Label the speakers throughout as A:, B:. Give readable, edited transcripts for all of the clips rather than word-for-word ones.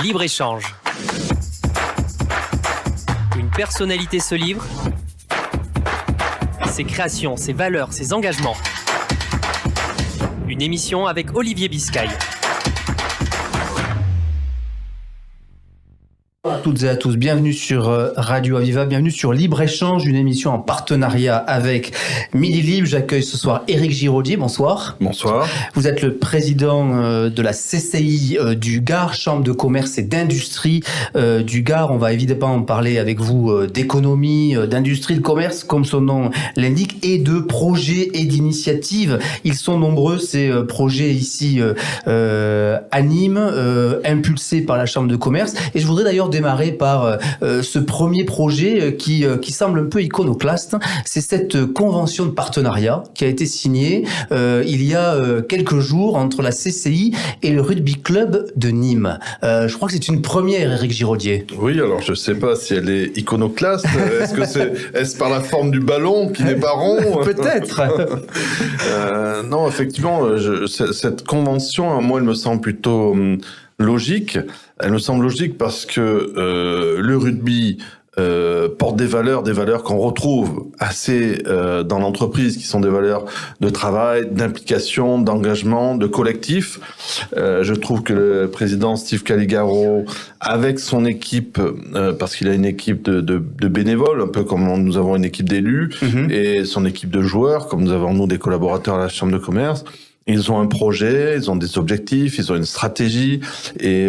A: Libre-échange. Une personnalité se livre. Ses créations, ses valeurs, ses engagements. Une émission avec Olivier Biscay.
B: Toutes et à tous, bienvenue sur Radio Aviva, bienvenue sur Libre-Échange, une émission en partenariat avec Midi Libre. J'accueille ce soir Éric Giraudier, bonsoir.
C: Bonsoir.
B: Vous êtes le président de la CCI du Gard, Chambre de commerce et d'industrie du Gard. On va évidemment parler avec vous d'économie, d'industrie, de commerce, comme son nom l'indique, et de projets et d'initiatives. Ils sont nombreux, ces projets ici à Nîmes, impulsés par la Chambre de commerce. Et je voudrais d'ailleurs démarrer par ce premier projet qui semble un peu iconoclaste. C'est cette convention de partenariat qui a été signée il y a quelques jours entre la CCI et le rugby club de Nîmes. Je crois que c'est une première, Éric Giraudier.
C: Oui, alors je ne sais pas si elle est iconoclaste. Est-ce par la forme du ballon qui n'est pas rond?
B: Peut-être.
C: Non, effectivement, cette convention, moi, elle me semble plutôt logique. Elle me semble logique parce que le rugby porte des valeurs qu'on retrouve assez dans l'entreprise, qui sont des valeurs de travail, d'implication, d'engagement, de collectif. Je trouve que le président Steve Caligaro, avec son équipe, parce qu'il a une équipe de bénévoles, un peu comme nous avons une équipe d'élus, et son équipe de joueurs, comme nous avons nous des collaborateurs à la Chambre de commerce, ils ont un projet, ils ont des objectifs, ils ont une stratégie, et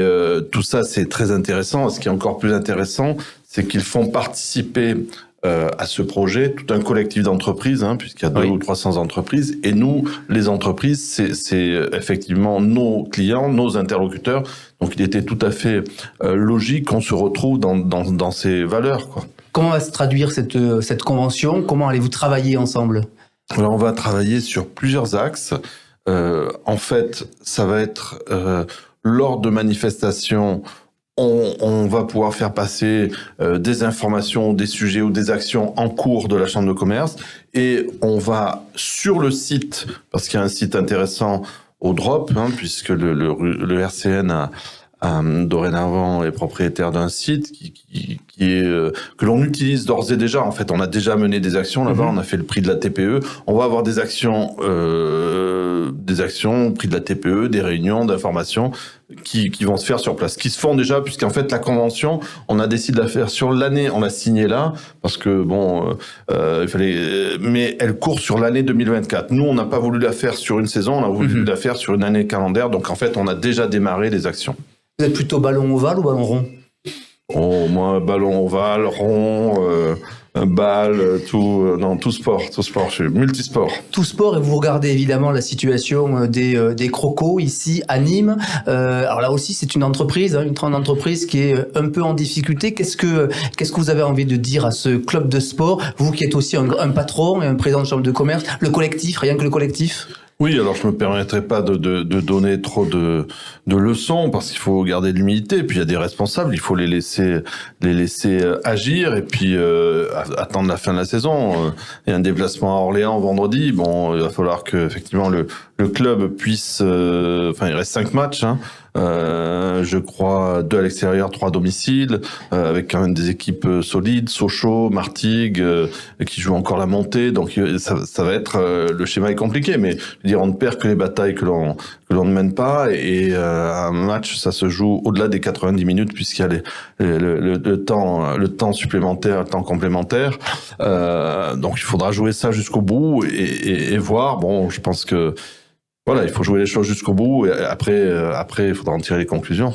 C: tout ça c'est très intéressant. Ce qui est encore plus intéressant, c'est qu'ils font participer à ce projet tout un collectif d'entreprises, puisqu'il y a 200 ou 300 entreprises, et nous, les entreprises, c'est effectivement nos clients, nos interlocuteurs. Donc il était tout à fait logique qu'on se retrouve dans ces valeurs, quoi.
B: Comment va se traduire cette convention? Comment allez-vous travailler ensemble?
C: Alors, on va travailler sur plusieurs axes. En fait, ça va être lors de manifestations, on va pouvoir faire passer des informations, des sujets ou des actions en cours de la Chambre de commerce, et on va sur le site, parce qu'il y a un site intéressant au Drop, puisque le RCN dorénavant est propriétaire d'un site qui est que l'on utilise d'ores et déjà. En fait, on a déjà mené des actions là-bas. On a fait le prix de la TPE. On va avoir des actions prix de la TPE, des réunions d'information qui vont se faire sur place, qui se font déjà, puisqu'en fait la convention, on a décidé de la faire sur l'année. On l'a signée là parce que il fallait, mais elle court sur l'année 2024. Nous, on n'a pas voulu la faire sur une saison, on a voulu la faire sur une année calendaire. Donc en fait, on a déjà démarré les actions.
B: Vous êtes plutôt ballon ovale ou ballon rond?
C: Oh, moi, ballon ovale, rond, balle, tout sport, je suis multisport.
B: Tout sport, et vous regardez évidemment la situation des crocos ici à Nîmes. Alors là aussi, c'est une entreprise, une grande entreprise qui est un peu en difficulté. Qu'est-ce que vous avez envie de dire à ce club de sport, vous qui êtes aussi un patron et un président de chambre de commerce, le collectif, rien que le collectif?
C: Oui, alors je me permettrai pas de donner trop de leçons, parce qu'il faut garder de l'humilité. Puis il y a des responsables, il faut les laisser agir, et puis attendre la fin de la saison. Il y a un déplacement à Orléans vendredi. Bon, il va falloir que effectivement le club puisse. Il reste 5 matchs. Je crois 2 à l'extérieur, 3 à domicile, avec quand même des équipes solides, Sochaux, Martigues, qui jouent encore la montée. Donc ça va être le schéma est compliqué, mais je veux dire, on ne perd que les batailles que l'on ne mène pas, et un match, ça se joue au-delà des 90 minutes, puisqu'il y a le temps supplémentaire, le temps complémentaire. Donc il faudra jouer ça jusqu'au bout et voir. Bon, je pense que voilà, il faut jouer les choses jusqu'au bout, et après, il faudra en tirer les conclusions.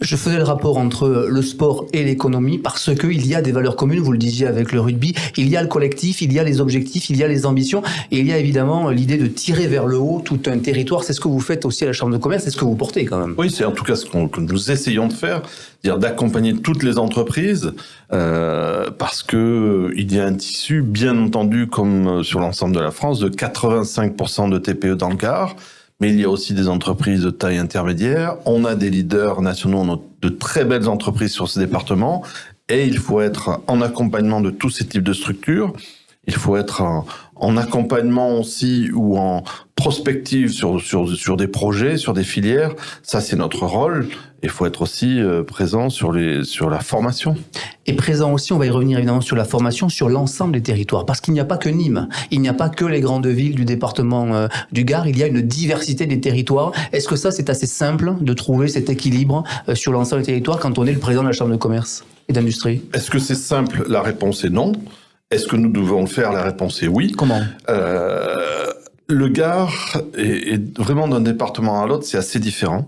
B: Je faisais le rapport entre le sport et l'économie parce qu'il y a des valeurs communes, vous le disiez avec le rugby, il y a le collectif, il y a les objectifs, il y a les ambitions, et il y a évidemment l'idée de tirer vers le haut tout un territoire. C'est ce que vous faites aussi à la Chambre de commerce, c'est ce que vous portez quand même.
C: Oui, c'est en tout cas ce que nous essayons de faire, c'est-à-dire d'accompagner toutes les entreprises, parce que il y a un tissu, bien entendu, comme sur l'ensemble de la France, de 85% de TPE dans le Gard. Mais il y a aussi des entreprises de taille intermédiaire. On a des leaders nationaux, on a de très belles entreprises sur ce département, et il faut être en accompagnement de tous ces types de structures. Il faut être en accompagnement aussi ou en prospective sur des projets, sur des filières. Ça, c'est notre rôle. Il faut être aussi présent sur la formation.
B: Et présent aussi, on va y revenir évidemment sur la formation, sur l'ensemble des territoires. Parce qu'il n'y a pas que Nîmes, il n'y a pas que les grandes villes du département du Gard, il y a une diversité des territoires. Est-ce que ça, c'est assez simple de trouver cet équilibre sur l'ensemble des territoires quand on est le président de la Chambre de commerce et d'industrie?
C: Est-ce que c'est simple? La réponse est non. Est-ce que nous devons le faire? La réponse est oui.
B: Comment?
C: Le Gard est vraiment d'un département à l'autre, c'est assez différent.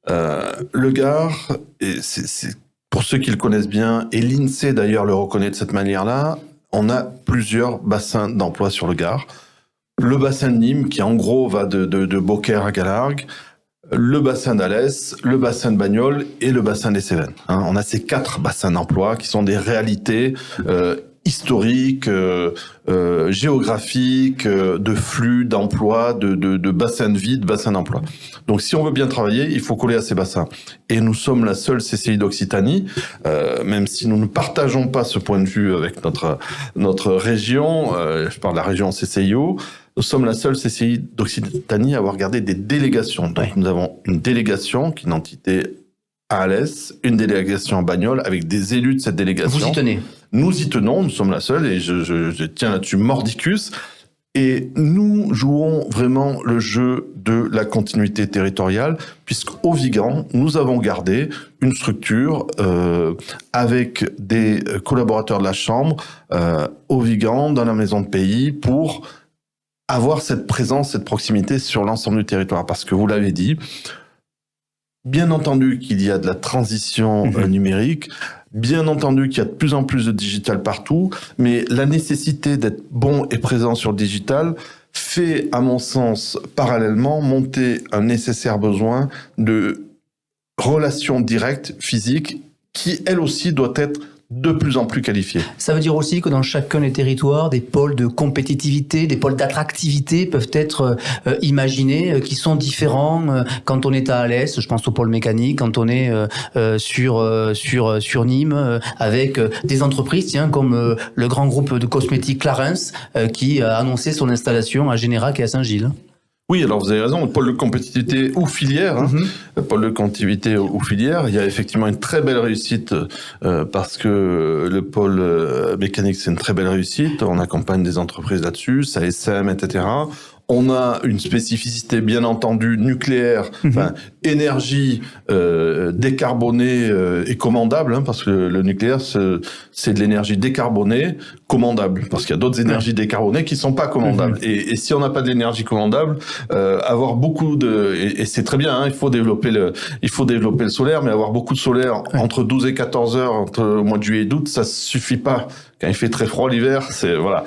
C: Le Gard, c'est pour ceux qui le connaissent bien, et l'INSEE d'ailleurs le reconnaît de cette manière-là, on a plusieurs bassins d'emploi sur le Gard. Le bassin de Nîmes, qui en gros va de Beaucaire à Galargues, le bassin d'Alès, le bassin de Bagnoles et le bassin des Cévennes. On a ces 4 bassins d'emploi qui sont des réalités historiques, géographiques, de flux d'emploi, de bassins de vie, de bassins d'emploi. Donc si on veut bien travailler, il faut coller à ces bassins. Et nous sommes la seule CCI d'Occitanie, même si nous ne partageons pas ce point de vue avec notre région, je parle de la région CCIO, nous sommes la seule CCI d'Occitanie à avoir gardé des délégations. Donc nous avons une délégation, qui est une entité à Alès, une délégation à Bagnoles, avec des élus de cette délégation.
B: Vous y tenez? Nous
C: y tenons, nous sommes la seule, et je tiens là-dessus mordicus. Et nous jouons vraiment le jeu de la continuité territoriale, puisqu'au Vigan, nous avons gardé une structure avec des collaborateurs de la Chambre au Vigan, dans la maison de pays, pour avoir cette présence, cette proximité sur l'ensemble du territoire. Parce que vous l'avez dit, bien entendu qu'il y a de la transition numérique, bien entendu qu'il y a de plus en plus de digital partout, mais la nécessité d'être bon et présent sur le digital fait, à mon sens, parallèlement, monter un nécessaire besoin de relations directes, physiques, qui, elle aussi, doit être de plus en plus qualifiées.
B: Ça veut dire aussi que dans chacun des territoires, des pôles de compétitivité, des pôles d'attractivité peuvent être imaginés, qui sont différents quand on est à Alès, je pense au pôle mécanique, quand on est sur Nîmes, avec des entreprises, tiens, comme le grand groupe de cosmétiques Clarins, qui a annoncé son installation à Générac et à Saint-Gilles.
C: Oui, alors vous avez raison, le pôle de compétitivité ou filière, le pôle de compétitivité ou filière, il y a effectivement une très belle réussite parce que le pôle mécanique, c'est une très belle réussite, on accompagne des entreprises là-dessus, SAESM, etc. On a une spécificité, bien entendu, nucléaire, enfin, énergie décarbonée et commandable, parce que le nucléaire, c'est de l'énergie décarbonée, commandable, parce qu'il y a d'autres énergies décarbonées qui sont pas commandables. Et si on n'a pas d'énergie commandable, avoir beaucoup et c'est très bien, il faut développer le solaire, mais avoir beaucoup de solaire entre 12 et 14 heures, entre le mois de juillet et d'août, ça suffit pas. Quand il fait très froid l'hiver, voilà.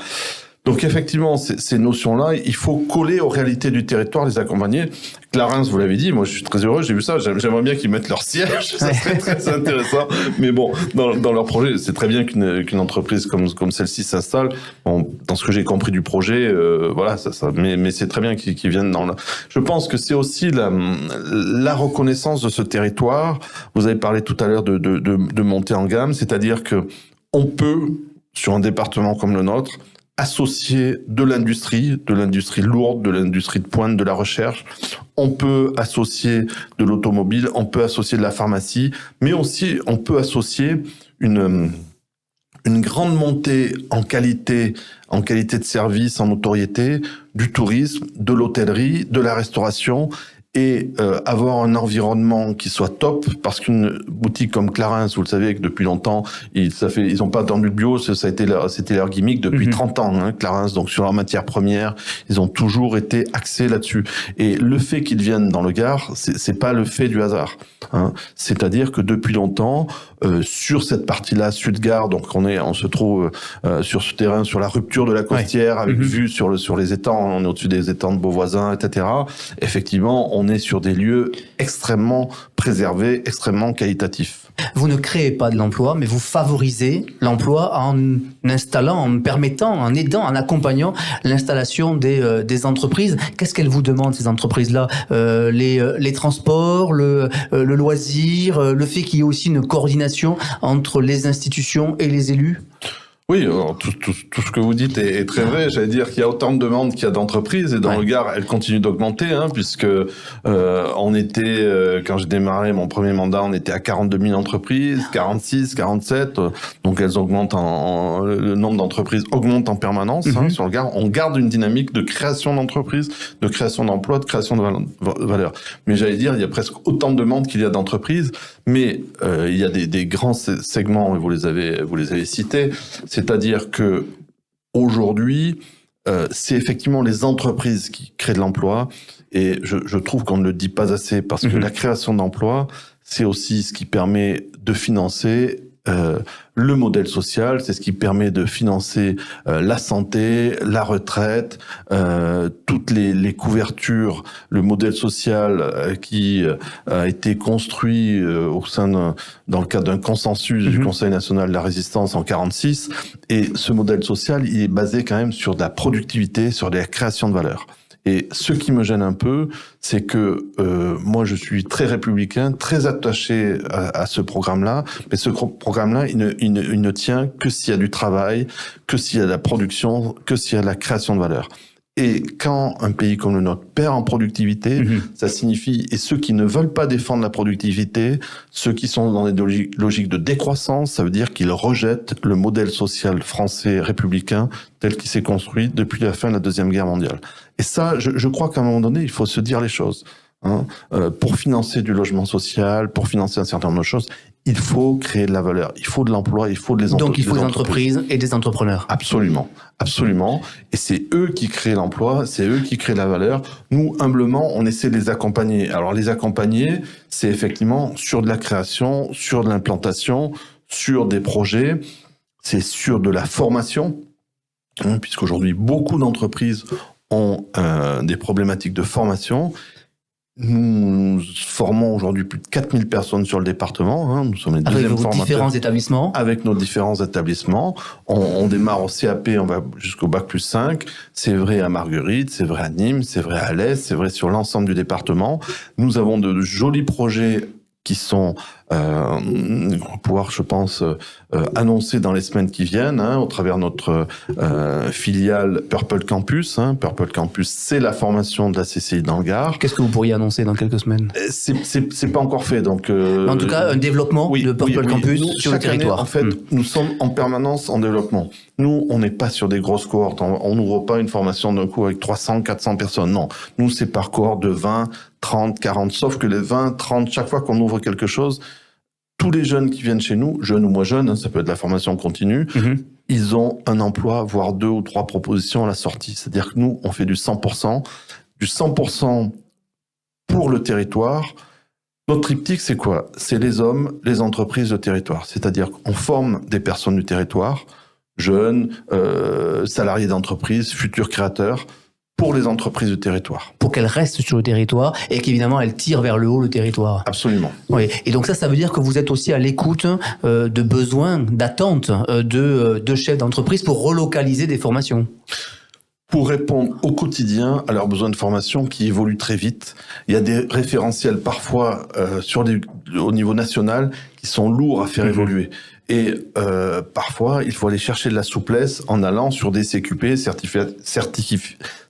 C: Donc effectivement, ces notions-là, il faut coller aux réalités du territoire, les accompagner. Clarins, vous l'avez dit, moi je suis très heureux, j'ai vu ça, j'aimerais bien qu'ils mettent leur siège, ça serait très intéressant. Mais bon, dans leur projet, c'est très bien qu'une entreprise comme celle-ci s'installe. Bon, dans ce que j'ai compris du projet, voilà, mais c'est très bien qu'ils viennent dans la... Je pense que c'est aussi la reconnaissance de ce territoire. Vous avez parlé tout à l'heure de montée en gamme, c'est-à-dire que on peut, sur un département comme le nôtre, associer de l'industrie lourde, de l'industrie de pointe, de la recherche. On peut associer de l'automobile, on peut associer de la pharmacie, mais aussi on peut associer une grande montée en qualité de service, en notoriété, du tourisme, de l'hôtellerie, de la restauration, et avoir un environnement qui soit top, parce qu'une boutique comme Clarins, vous le savez que depuis longtemps, ils ont pas attendu le bio, c'était leur gimmick depuis 30 ans, Clarins. Donc sur leur matière première, ils ont toujours été axés là-dessus. Et le fait qu'ils viennent dans le Gard, c'est pas le fait du hasard. C'est-à-dire que depuis longtemps, sur cette partie-là, Sud-Gard, donc on se trouve sur ce terrain, sur la rupture de la costière, avec vue sur les étangs, on est au-dessus des étangs de Beauvoisin, etc. Effectivement, on est sur des lieux extrêmement préservés, extrêmement qualitatifs.
B: Vous ne créez pas de l'emploi, mais vous favorisez l'emploi en installant, en permettant, en aidant, en accompagnant l'installation des entreprises. Qu'est-ce qu'elles vous demandent, ces entreprises-là? Les transports, le loisir, le fait qu'il y ait aussi une coordination entre les institutions et les élus?
C: Oui, alors, tout ce que vous dites est très vrai. J'allais dire qu'il y a autant de demandes qu'il y a d'entreprises et dans le Gard, elles continuent d'augmenter, puisque on était, quand j'ai démarré mon premier mandat, on était à 42 000 entreprises, 46, 47, donc elles augmentent le nombre d'entreprises augmente en permanence sur le Gard. On garde une dynamique de création d'entreprises, de création d'emplois, de création de valeur. Mais j'allais dire, il y a presque autant de demandes qu'il y a d'entreprises, mais il y a des grands segments, vous les avez cités. C'est-à-dire que aujourd'hui, c'est effectivement les entreprises qui créent de l'emploi, et je trouve qu'on ne le dit pas assez parce que la création d'emplois, c'est aussi ce qui permet de financer le modèle social, c'est ce qui permet de financer la santé, la retraite, toutes les couvertures, le modèle social qui a été construit dans le cadre d'un consensus du Conseil national de la résistance en 46. Et ce modèle social, il est basé quand même sur de la productivité, sur de la création de valeur. Et ce qui me gêne un peu, c'est que moi, je suis très républicain, très attaché à ce programme-là, mais ce programme-là, il ne tient que s'il y a du travail, que s'il y a de la production, que s'il y a de la création de valeur. Et quand un pays comme le nôtre perd en productivité, ça signifie, et ceux qui ne veulent pas défendre la productivité, ceux qui sont dans des logiques de décroissance, ça veut dire qu'ils rejettent le modèle social français républicain tel qu'il s'est construit depuis la fin de la Deuxième Guerre mondiale. Et ça, je crois qu'à un moment donné, il faut se dire les choses. Pour financer du logement social, pour financer un certain nombre de choses, il faut créer de la valeur, il faut de l'emploi, il faut des entreprises.
B: Donc il faut des entreprises et des entrepreneurs.
C: Absolument, absolument. Et c'est eux qui créent l'emploi, c'est eux qui créent la valeur. Nous, humblement, on essaie de les accompagner. Alors les accompagner, c'est effectivement sur de la création, sur de l'implantation, sur des projets, c'est sur de la formation, puisqu'aujourd'hui, beaucoup d'entreprises ont des problématiques de formation. Nous formons aujourd'hui plus de 4000 personnes sur le département. Nous sommes les deuxièmes formateurs. Avec vos
B: différents établissements.
C: Avec nos différents établissements. On démarre au CAP, on va jusqu'au Bac plus 5. C'est vrai à Marguerite, c'est vrai à Nîmes, c'est vrai à l'Est, c'est vrai sur l'ensemble du département. Nous avons de jolis projets qui sont, on va pouvoir, je pense, annoncer dans les semaines qui viennent, au travers de notre filiale Purple Campus. Purple Campus, c'est la formation de la CCI dans le Gard.
B: Qu'est-ce que vous pourriez annoncer dans quelques semaines ?
C: C'est pas encore fait, donc.
B: En tout cas, un développement de Purple Campus sur le territoire.
C: Année, en fait, nous sommes en permanence en développement. Nous, on n'est pas sur des grosses cohortes. On n'ouvre pas une formation d'un coup avec 300, 400 personnes. Non. Nous, c'est par cohorte de 20, 30, 40. Sauf que les 20, 30, chaque fois qu'on ouvre quelque chose, tous les jeunes qui viennent chez nous, jeunes ou moins jeunes, ça peut être de la formation continue, ils ont un emploi, voire 2 ou 3 propositions à la sortie. C'est-à-dire que nous, on fait du 100% pour le territoire. Notre triptyque, c'est quoi ? C'est les hommes, les entreprises, le territoire. C'est-à-dire qu'on forme des personnes du territoire, jeunes, salariés d'entreprise, futurs créateurs, pour les entreprises du territoire.
B: Pour qu'elles restent sur le territoire et qu'évidemment elles tirent vers le haut le territoire.
C: Absolument.
B: Oui. Et donc ça veut dire que vous êtes aussi à l'écoute de besoins, d'attentes de chefs d'entreprise pour relocaliser des formations.
C: Pour répondre au quotidien à leurs besoins de formation qui évoluent très vite. Il y a des référentiels parfois au niveau national qui sont lourds à faire évoluer. Et parfois, il faut aller chercher de la souplesse en allant sur des CQP,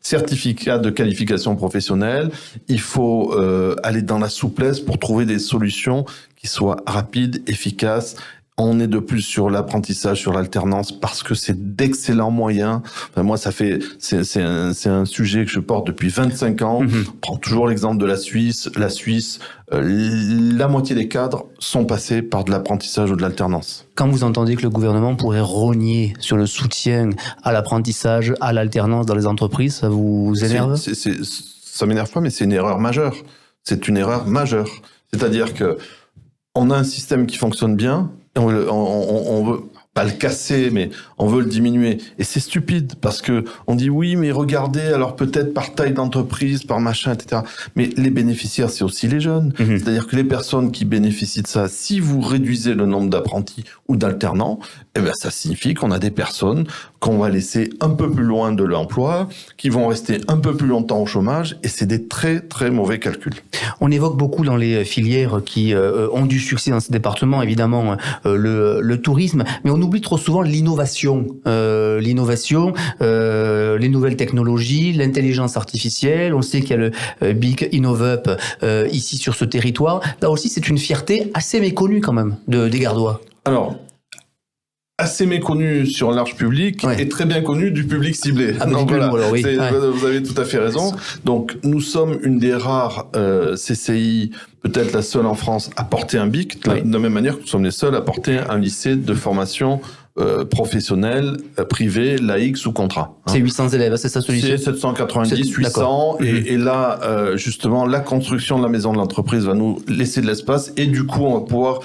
C: certificats de qualification professionnelle. Il faut aller dans la souplesse pour trouver des solutions qui soient rapides, efficaces. On est de plus sur l'apprentissage, sur l'alternance, parce que c'est d'excellents moyens. Enfin, moi, c'est un sujet que je porte depuis 25 ans. Je prends toujours l'exemple de la Suisse. La Suisse, la moitié des cadres sont passés par de l'apprentissage ou de l'alternance.
B: Quand vous entendez que le gouvernement pourrait rogner sur le soutien à l'apprentissage, à l'alternance dans les entreprises, ça vous énerve ?
C: Ça m'énerve pas, mais c'est une erreur majeure. C'est une erreur majeure. C'est-à-dire que on a un système qui fonctionne bien, on veut pas le casser, mais on veut le diminuer. Et c'est stupide, parce que on dit oui, mais regardez, alors peut-être par taille d'entreprise, par machin, etc. Mais les bénéficiaires, c'est aussi les jeunes. C'est-à-dire que les personnes qui bénéficient de ça, si vous réduisez le nombre d'apprentis ou d'alternants, eh ben, ça signifie qu'on a des personnes qu'on va laisser un peu plus loin de l'emploi, qui vont rester un peu plus longtemps au chômage, et c'est des très, très mauvais calculs.
B: On évoque beaucoup dans les filières qui ont du succès dans ce département, évidemment, le tourisme, mais on oublie trop souvent l'innovation. Les nouvelles technologies, l'intelligence artificielle. On sait qu'il y a le Big InnovUp ici sur ce territoire. Là aussi, c'est une fierté assez méconnue quand même des Gardois.
C: Alors, assez méconnu sur le large public et très bien connu du public ciblé. Donc voilà, vous avez tout à fait raison. Donc nous sommes une des rares CCI, peut-être la seule en France, à porter un BIC, de la même manière que nous sommes les seuls à porter un lycée de formation professionnel, privé, laïque, sous contrat.
B: C'est 800 élèves, c'est ça ce lycée ?
C: C'est 790, 800. Et là, justement, la construction de la maison de l'entreprise va nous laisser de l'espace et du coup, on va pouvoir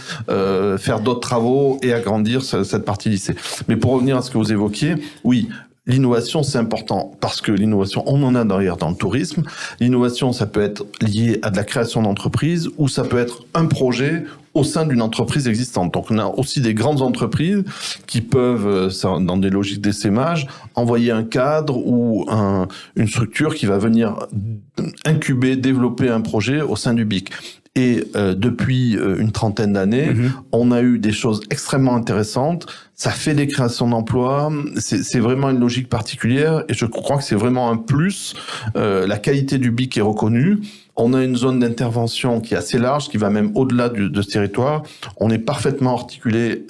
C: faire d'autres travaux et agrandir cette partie lycée. Mais pour revenir à ce que vous évoquiez, oui, l'innovation, c'est important parce que l'innovation, on en a d'ailleurs dans le tourisme. L'innovation, ça peut être lié à de la création d'entreprise ou ça peut être un projet au sein d'une entreprise existante. Donc, on a aussi des grandes entreprises qui peuvent, dans des logiques d'essaimage, envoyer un cadre ou une structure qui va venir incuber, développer un projet au sein du BIC. Et depuis une trentaine d'années, on a eu des choses extrêmement intéressantes. Ça fait des créations d'emplois. C'est vraiment une logique particulière et je crois que c'est vraiment un plus. La qualité du BIC est reconnue. On a une zone d'intervention qui est assez large, qui va même au-delà de ce territoire. On est parfaitement articulé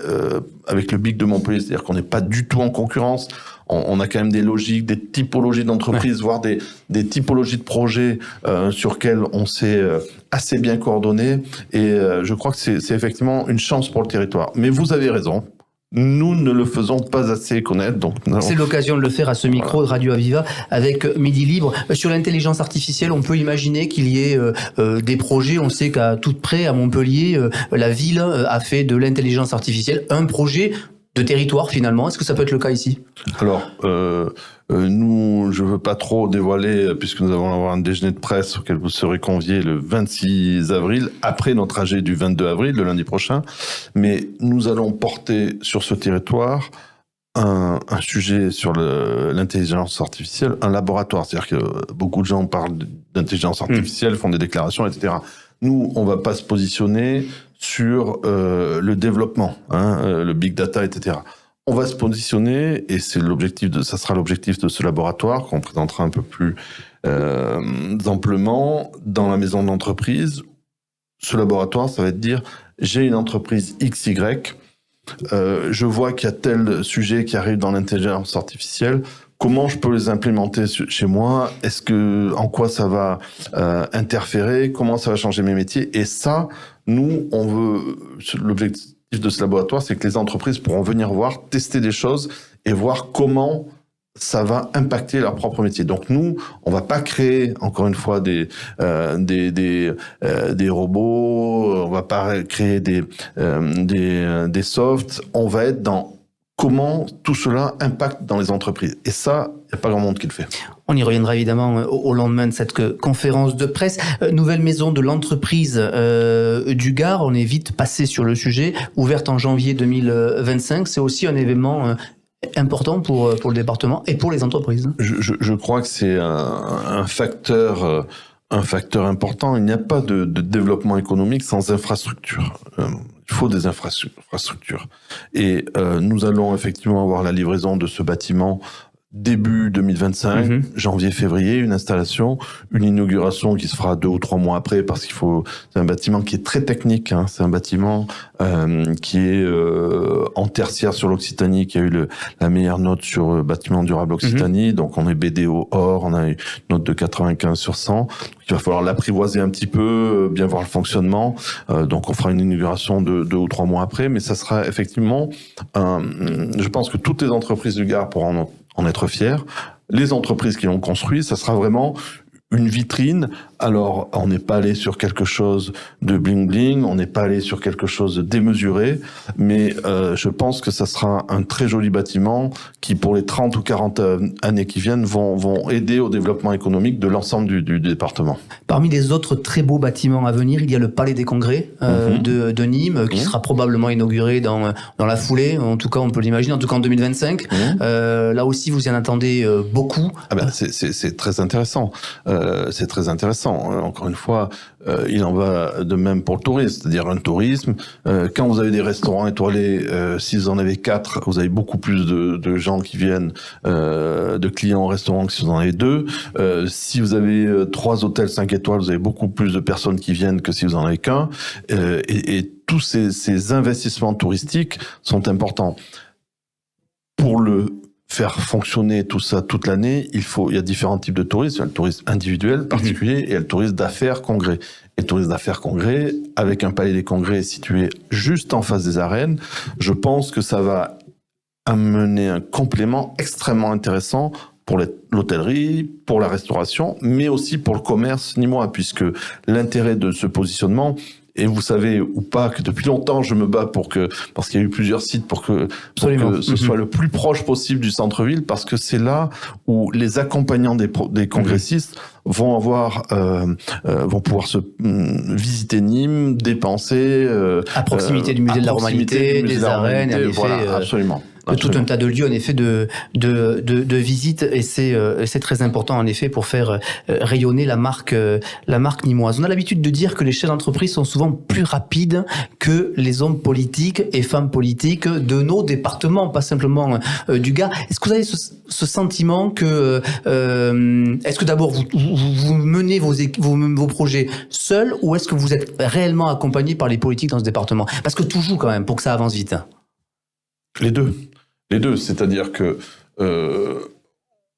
C: avec le BIC de Montpellier, c'est-à-dire qu'on n'est pas du tout en concurrence. On a quand même des logiques, des typologies d'entreprises, voire des typologies de projets sur lesquels on s'est assez bien coordonné. Et je crois que c'est effectivement une chance pour le territoire. Mais vous avez raison. Nous ne le faisons pas assez connaître. Donc
B: c'est l'occasion de le faire à ce micro de Radio Aviva avec Midi Libre. Sur l'intelligence artificielle, on peut imaginer qu'il y ait des projets. On sait qu'à tout près, à Montpellier, la ville a fait de l'intelligence artificielle un projet de territoire finalement. Est-ce que ça peut être le cas ici ?
C: Alors, nous, je veux pas trop dévoiler, puisque nous allons avoir un déjeuner de presse auquel vous serez conviés le 26 avril, après notre trajet du 22 avril, le lundi prochain. Mais nous allons porter sur ce territoire un sujet sur l'intelligence artificielle, un laboratoire. C'est-à-dire que beaucoup de gens parlent d'intelligence artificielle, font des déclarations, etc. Nous, on va pas se positionner sur le développement, le big data, etc. On va se positionner, et c'est ça sera l'objectif de ce laboratoire qu'on présentera un peu plus amplement dans la maison de l'entreprise. Ce laboratoire, ça va être de dire, j'ai une entreprise XY, je vois qu'il y a tel sujet qui arrive dans l'intelligence artificielle, comment je peux les implémenter chez moi? En quoi ça va interférer? Comment ça va changer mes métiers? Et ça, nous, l'objectif de ce laboratoire, c'est que les entreprises pourront venir voir, tester des choses et voir comment ça va impacter leur propre métier. Donc nous, on va pas créer encore une fois des robots, on va pas créer des softs. On va être dans comment tout cela impacte dans les entreprises. Et ça, il n'y a pas grand monde qui le fait.
B: On y reviendra évidemment au lendemain de cette conférence de presse. Nouvelle maison de l'entreprise du Gard, on est vite passé sur le sujet, ouverte en janvier 2025. C'est aussi un événement important pour le département et pour les entreprises.
C: Je crois que c'est un facteur important. Il n'y a pas de développement économique sans infrastructure. Il faut des infrastructures. Et nous allons effectivement avoir la livraison de ce bâtiment début 2025, janvier-février, une installation, une inauguration qui se fera 2 ou 3 mois après parce c'est un bâtiment qui est très technique, c'est un bâtiment qui est en tertiaire sur l'Occitanie, qui a eu la meilleure note sur bâtiment durable Occitanie, donc on est BDO Or, on a une note de 95 sur 100, il va falloir l'apprivoiser un petit peu, bien voir le fonctionnement, donc on fera une inauguration 2 ou 3 mois après, mais ça sera effectivement, je pense que toutes les entreprises du Gard pourront en être fiers. Les entreprises qui l'ont construit, ça sera vraiment une vitrine. Alors, on n'est pas allé sur quelque chose de bling-bling, on n'est pas allé sur quelque chose de démesuré, mais je pense que ça sera un très joli bâtiment qui, pour les 30 ou 40 années qui viennent, vont aider au développement économique de l'ensemble du département.
B: Parmi les autres très beaux bâtiments à venir, il y a le Palais des Congrès de Nîmes, qui sera probablement inauguré dans la foulée, en tout cas on peut l'imaginer, en tout cas en 2025. Là aussi, vous y en attendez beaucoup.
C: C'est très intéressant. c'est très intéressant. Encore une fois, il en va de même pour le tourisme, c'est-à-dire un tourisme. Quand vous avez des restaurants étoilés, si vous en avez 4, vous avez beaucoup plus de gens qui viennent, de clients au restaurant que si vous en avez 2. Si vous avez 3 hôtels 5 étoiles, vous avez beaucoup plus de personnes qui viennent que si vous en avez qu'un. Et tous ces investissements touristiques sont importants. Pour le faire fonctionner tout ça toute l'année, il y a différents types de tourisme. Il y a le tourisme individuel, particulier, et il y a le tourisme d'affaires congrès. Et le tourisme d'affaires congrès, avec un palais des congrès situé juste en face des arènes, je pense que ça va amener un complément extrêmement intéressant pour l'hôtellerie, pour la restauration, mais aussi pour le commerce nîmois, puisque l'intérêt de ce positionnement, et vous savez ou pas que depuis longtemps je me bats parce qu'il y a eu plusieurs sites pour que ce soit le plus proche possible du centre-ville, parce que c'est là où les accompagnants des congressistes vont pouvoir visiter Nîmes, dépenser
B: à proximité du musée de la Romanité, des arènes, en effet,
C: voilà, absolument.
B: Tout un tas de lieux en effet de visite, et c'est très important en effet pour faire rayonner la marque nîmoise. On a l'habitude de dire que les chefs d'entreprise sont souvent plus rapides que les hommes politiques et femmes politiques de nos départements, pas simplement du Gard. Est-ce que vous avez ce sentiment que est-ce que d'abord vous menez vos projets seuls, ou est-ce que vous êtes réellement accompagné par les politiques dans ce département? Parce que tout joue quand même pour que ça avance vite.
C: Les deux, c'est-à-dire que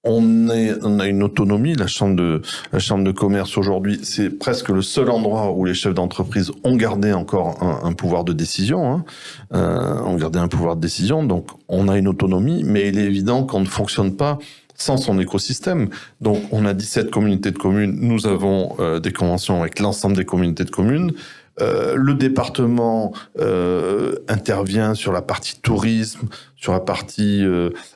C: on a une autonomie. La chambre de commerce aujourd'hui, c'est presque le seul endroit où les chefs d'entreprise ont gardé encore un pouvoir de décision. Ont gardé un pouvoir de décision, donc on a une autonomie, mais il est évident qu'on ne fonctionne pas sans son écosystème. Donc on a 17 communautés de communes, nous avons des conventions avec l'ensemble des communautés de communes. Le département intervient sur la partie tourisme, sur la partie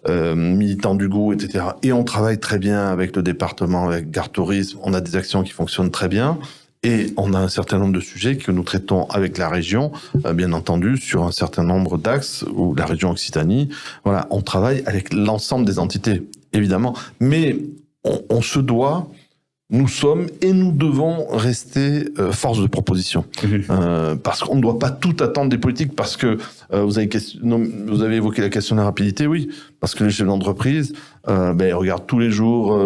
C: militant du goût, etc. Et on travaille très bien avec le département, avec Gard Tourisme. On a des actions qui fonctionnent très bien. Et on a un certain nombre de sujets que nous traitons avec la région, bien entendu, sur un certain nombre d'axes, ou la région Occitanie. Voilà, on travaille avec l'ensemble des entités, évidemment. Mais on se doit... Nous sommes et nous devons rester force de proposition, parce qu'on ne doit pas tout attendre des politiques. Parce que vous avez évoqué la question de la rapidité, oui, parce que les chefs d'entreprise, ils regardent tous les jours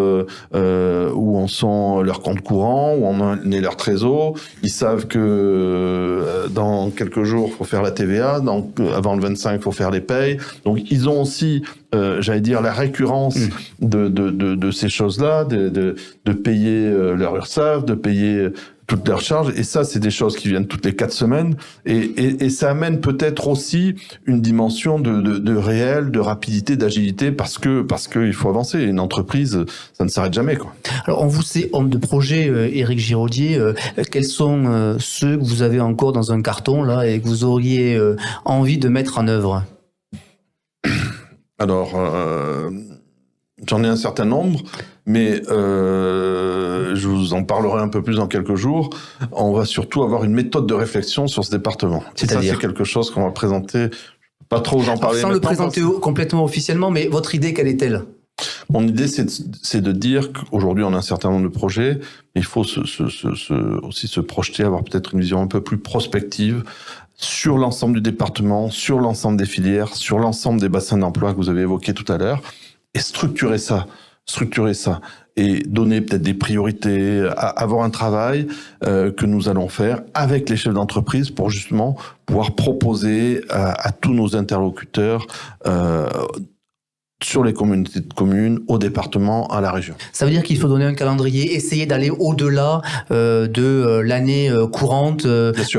C: où en sont leurs comptes courants, où en est leur trésor. Ils savent que dans quelques jours, faut faire la TVA, donc avant le 25, faut faire les payes. Donc ils ont aussi, j'allais dire, la récurrence de ces choses-là, de payer leur URSSAF, de payer toutes leurs charges, et ça, c'est des choses qui viennent toutes les 4 semaines, et ça amène peut-être aussi une dimension de réel, de rapidité, d'agilité, parce que il faut avancer. Une entreprise, ça ne s'arrête jamais, quoi.
B: Alors, on vous sait homme de projet, Éric Giraudier. Quels sont ceux que vous avez encore dans un carton là et que vous auriez envie de mettre en œuvre?
C: Alors, j'en ai un certain nombre, mais je vous en parlerai un peu plus dans quelques jours. On va surtout avoir une méthode de réflexion sur ce département. C'est quelque chose qu'on va présenter. Pas trop vous en parler.
B: Sans le présenter complètement officiellement, mais votre idée, quelle est-elle?
C: Mon idée, c'est de dire qu'aujourd'hui, on a un certain nombre de projets, mais il faut aussi se projeter, avoir peut-être une vision un peu plus prospective sur l'ensemble du département, sur l'ensemble des filières, sur l'ensemble des bassins d'emploi que vous avez évoqués tout à l'heure, et structurer ça, et donner peut-être des priorités, avoir un travail que nous allons faire avec les chefs d'entreprise pour justement pouvoir proposer à tous nos interlocuteurs sur les communautés de communes, au département, à la région.
B: Ça veut dire qu'il faut donner un calendrier, essayer d'aller au-delà de l'année courante,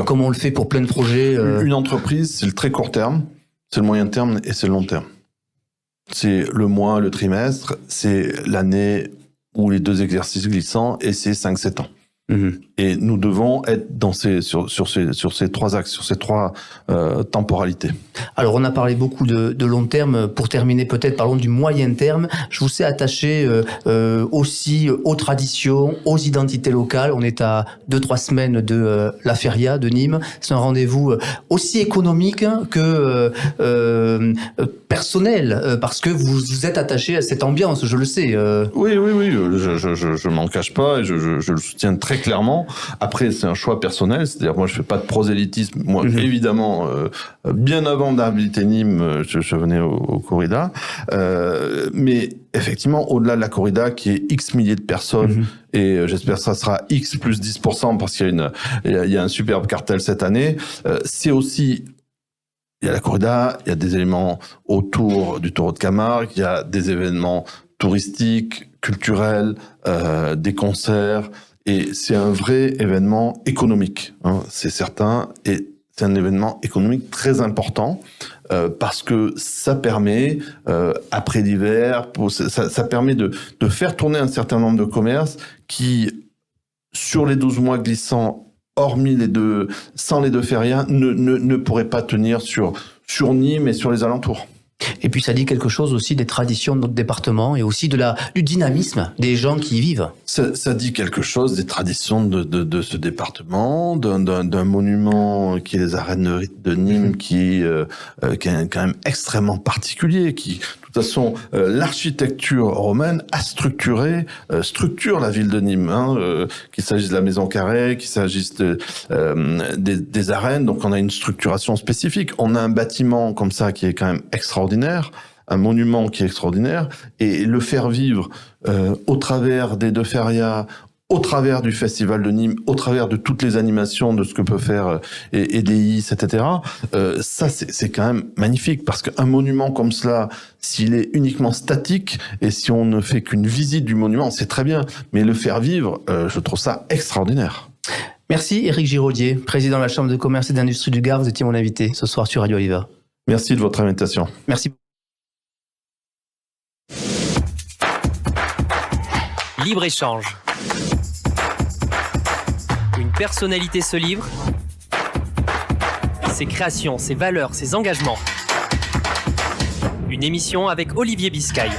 B: comme on le fait pour plein de projets.
C: Une entreprise, c'est le très court terme, c'est le moyen terme et c'est le long terme. C'est le mois, le trimestre, c'est l'année ou les 2 exercices glissants, et c'est 5-7 ans. Et nous devons être sur ces trois axes, sur ces trois temporalités.
B: Alors, on a parlé beaucoup de long terme. Pour terminer, peut-être parlons du moyen terme. Je vous sais attaché aussi aux traditions, aux identités locales. On est à 2-3 semaines de la Feria de Nîmes. C'est un rendez-vous aussi économique que personnel, parce que vous êtes attaché à cette ambiance, je le sais.
C: Oui, je m'en cache pas et je le soutiens très clairement. Après, c'est un choix personnel, c'est-à-dire moi je fais pas de prosélytisme. Moi, évidemment, bien avant d'habiliter Nîmes, je venais au corrida, mais effectivement, au-delà de la corrida, qui est X milliers de personnes, et j'espère que ça sera X plus 10% parce qu'il y a un superbe cartel cette année, c'est aussi... Il y a la corrida, il y a des éléments autour du taureau de Camargue, il y a des événements touristiques, culturels, des concerts, et c'est un vrai événement économique, hein, c'est certain, et c'est un événement économique très important parce que ça permet, après l'hiver, ça permet de faire tourner un certain nombre de commerces qui, sur les 12 mois glissants, hormis sans les deux férias, ne pourraient pas tenir sur Nîmes et sur les alentours.
B: Et puis ça dit quelque chose aussi des traditions de notre département et aussi du dynamisme des gens qui y vivent.
C: Ça dit quelque chose des traditions de ce département, d'un monument qui est les arènes de rite de Nîmes, qui est quand même extrêmement particulier, qui, de toute façon, l'architecture romaine a structure la ville de Nîmes, hein, qu'il s'agisse de la maison carrée, qu'il s'agisse des arènes, donc on a une structuration spécifique. On a un bâtiment comme ça qui est quand même extraordinaire, un monument qui est extraordinaire, et le faire vivre au travers des deux férias, au travers du Festival de Nîmes, au travers de toutes les animations de ce que peut faire EDIS, etc., ça c'est quand même magnifique, parce qu'un monument comme cela, s'il est uniquement statique, et si on ne fait qu'une visite du monument, c'est très bien, mais le faire vivre, je trouve ça extraordinaire.
B: Merci Éric Giraudier, président de la Chambre de commerce et d'industrie du Gard, vous étiez mon invité ce soir sur Radio Aviva.
C: Merci de votre invitation.
B: Merci.
A: Libre-échange. Une personnalité se livre. Ses créations, ses valeurs, ses engagements. Une émission avec Olivier Biscay.